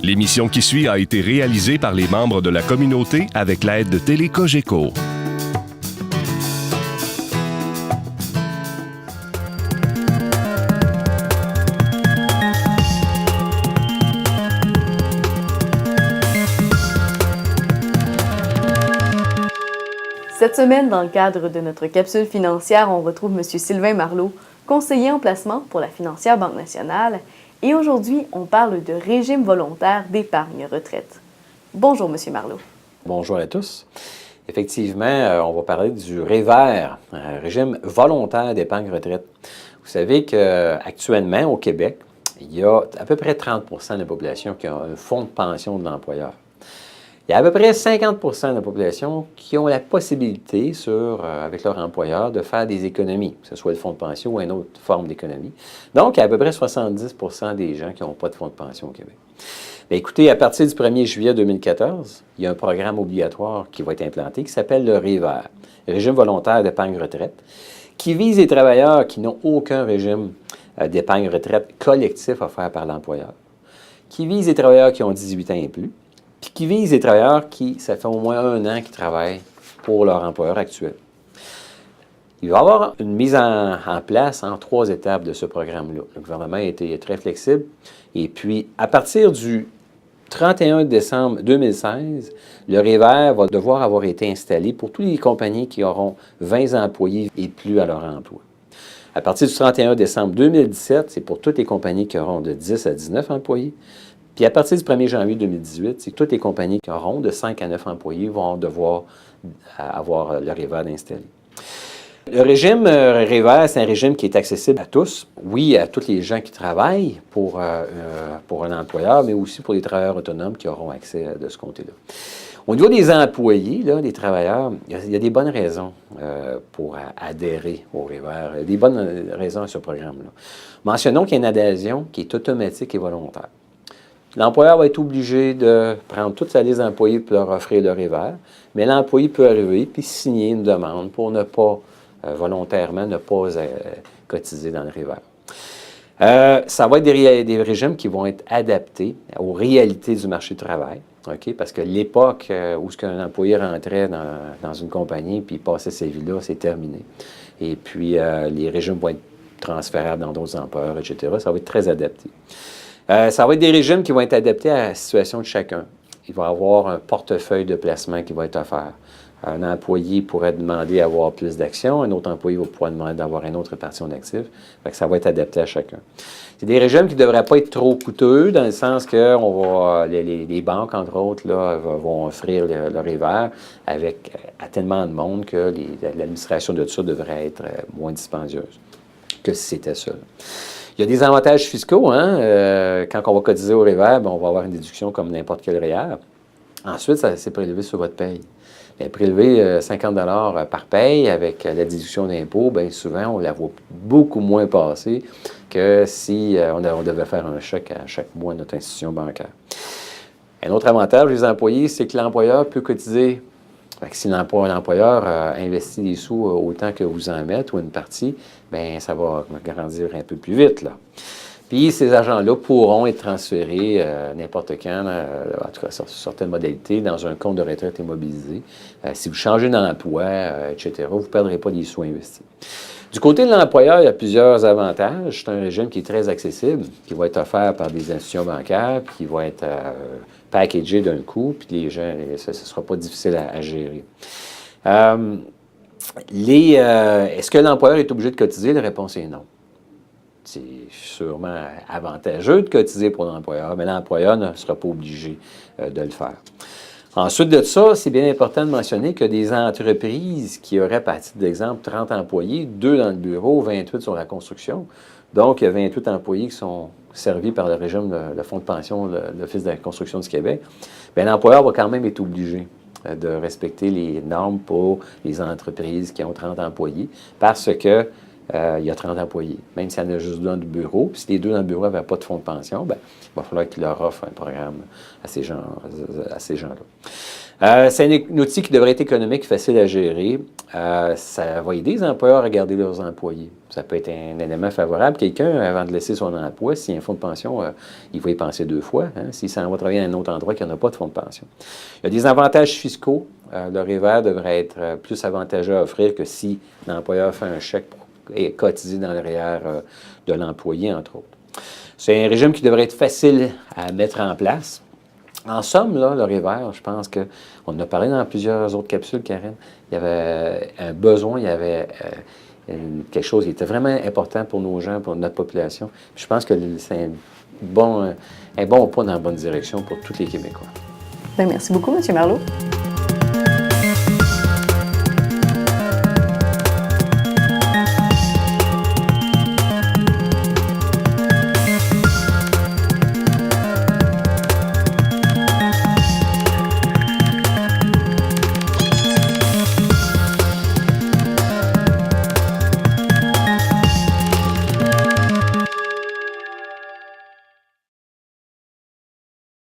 L'émission qui suit a été réalisée par les membres de la communauté avec l'aide de Télé-Cogeco. Cette semaine, dans le cadre de notre capsule financière, on retrouve M. Sylvain Marleau, conseiller en placement pour la financière Banque nationale. Et aujourd'hui, on parle de régime volontaire d'épargne retraite. Bonjour, M. Marleau. Bonjour à tous. Effectivement, on va parler du REVER, régime volontaire d'épargne retraite. Vous savez qu'actuellement, au Québec, il y a à peu près 30 % de la population qui a un fonds de pension de l'employeur. Il y a à peu près 50 % de la population qui ont la possibilité, avec leur employeur, de faire des économies, que ce soit le fonds de pension ou une autre forme d'économie. Donc, il y a à peu près 70 % des gens qui n'ont pas de fonds de pension au Québec. Bien, écoutez, à partir du 1er juillet 2014, il y a un programme obligatoire qui va être implanté qui s'appelle le REVER, régime volontaire d'épargne retraite, qui vise les travailleurs qui n'ont aucun régime d'épargne retraite collectif offert par l'employeur, qui vise les travailleurs qui ont 18 ans et plus, puis qui vise les travailleurs qui, ça fait au moins 1 an qu'ils travaillent pour leur employeur actuel. Il va y avoir une mise en place en 3 étapes de ce programme-là. Le gouvernement a été très flexible. Et puis, à partir du 31 décembre 2016, le REVER va devoir avoir été installé pour toutes les compagnies qui auront 20 employés et plus à leur emploi. À partir du 31 décembre 2017, c'est pour toutes les compagnies qui auront de 10 à 19 employés. Puis à partir du 1er janvier 2018, c'est toutes les compagnies qui auront de 5 à 9 employés vont devoir avoir le REVER installé. Le régime REVER, c'est un régime qui est accessible à tous. Oui, à tous les gens qui travaillent pour un employeur, mais aussi pour les travailleurs autonomes qui auront accès de ce côté-là. Au niveau des employés, là, des travailleurs, il y a des bonnes raisons pour adhérer au REVER. Il y a des bonnes raisons à ce programme-là. Mentionnons qu'il y a une adhésion qui est automatique et volontaire. L'employeur va être obligé de prendre toute sa liste d'employés pour leur offrir le REVER, mais l'employé peut arriver puis signer une demande pour ne pas, volontairement, ne pas cotiser dans le REVER. Ça va être des régimes qui vont être adaptés aux réalités du marché du travail, okay? Parce que l'époque où un employé rentrait dans une compagnie puis passait sa vie là, c'est terminé. Et puis, les régimes vont être transférables dans d'autres employeurs, etc. Ça va être très adapté. Ça va être des régimes qui vont être adaptés à la situation de chacun. Il va y avoir un portefeuille de placement qui va être offert. Un employé pourrait demander d'avoir plus d'actions, un autre employé va pouvoir demander d'avoir une autre répartition d'actifs. Ça va être adapté à chacun. C'est des régimes qui ne devraient pas être trop coûteux, dans le sens que les banques, entre autres, là, vont offrir le REVER à tellement de monde que l'administration de ça devrait être moins dispendieuse que si c'était ça. Il y a des avantages fiscaux. Quand on va cotiser au REVER, on va avoir une déduction comme n'importe quel REER. Ensuite, c'est prélevé sur votre paye. Bien, prélever 50 $ par paye avec la déduction d'impôt, bien souvent, on la voit beaucoup moins passer que si on devait faire un chèque à chaque mois à notre institution bancaire. Un autre avantage des employés, c'est que l'employeur peut cotiser. Si l'employeur investit des sous autant que vous en mettez ou une partie, bien, ça va grandir un peu plus vite, là. Puis, ces agents-là pourront être transférés n'importe quand, en tout cas sur certaines modalités, dans un compte de retraite immobilisé. Si vous changez d'emploi, etc., vous ne perdrez pas des sous investis. Du côté de l'employeur, il y a plusieurs avantages. C'est un régime qui est très accessible, qui va être offert par des institutions bancaires, puis qui va être packagé d'un coup, puis les gens, ça ne sera pas difficile à gérer. Est-ce que l'employeur est obligé de cotiser? La réponse est non. C'est sûrement avantageux de cotiser pour l'employeur, mais l'employeur ne sera pas obligé de le faire. Ensuite de ça, c'est bien important de mentionner que des entreprises qui auraient, par titre d'exemple, 30 employés, 2 dans le bureau, 28 sur la construction, donc il y a 28 employés qui sont servis par le régime, le fonds de pension, l'Office de la construction du Québec, bien, l'employeur va quand même être obligé de respecter les normes pour les entreprises qui ont 30 employés, parce que il y a 30 employés, même s'il y en a juste 2 dans le bureau. Puis si les 2 dans le bureau n'avaient pas de fonds de pension, bien, il va falloir qu'ils leur offrent un programme à ces gens-là. C'est un outil qui devrait être économique, facile à gérer. Ça va aider les employeurs à garder leurs employés. Ça peut être un élément favorable. Quelqu'un, avant de laisser son emploi, s'il y a un fonds de pension, il va y penser 2 fois. Hein, s'il s'en va travailler à un autre endroit qui n'a pas de fonds de pension. Il y a des avantages fiscaux. Le REER devrait être plus avantageux à offrir que si l'employeur fait un chèque et cotisé dans le REER de l'employé, entre autres. C'est un régime qui devrait être facile à mettre en place. En somme, là, le REER, je pense qu'on en a parlé dans plusieurs autres capsules, Karen. Il y avait un besoin, il y avait quelque chose qui était vraiment important pour nos gens, pour notre population. Puis je pense que c'est un bon pas dans la bonne direction pour tous les Québécois. Bien, merci beaucoup, M. Marleau.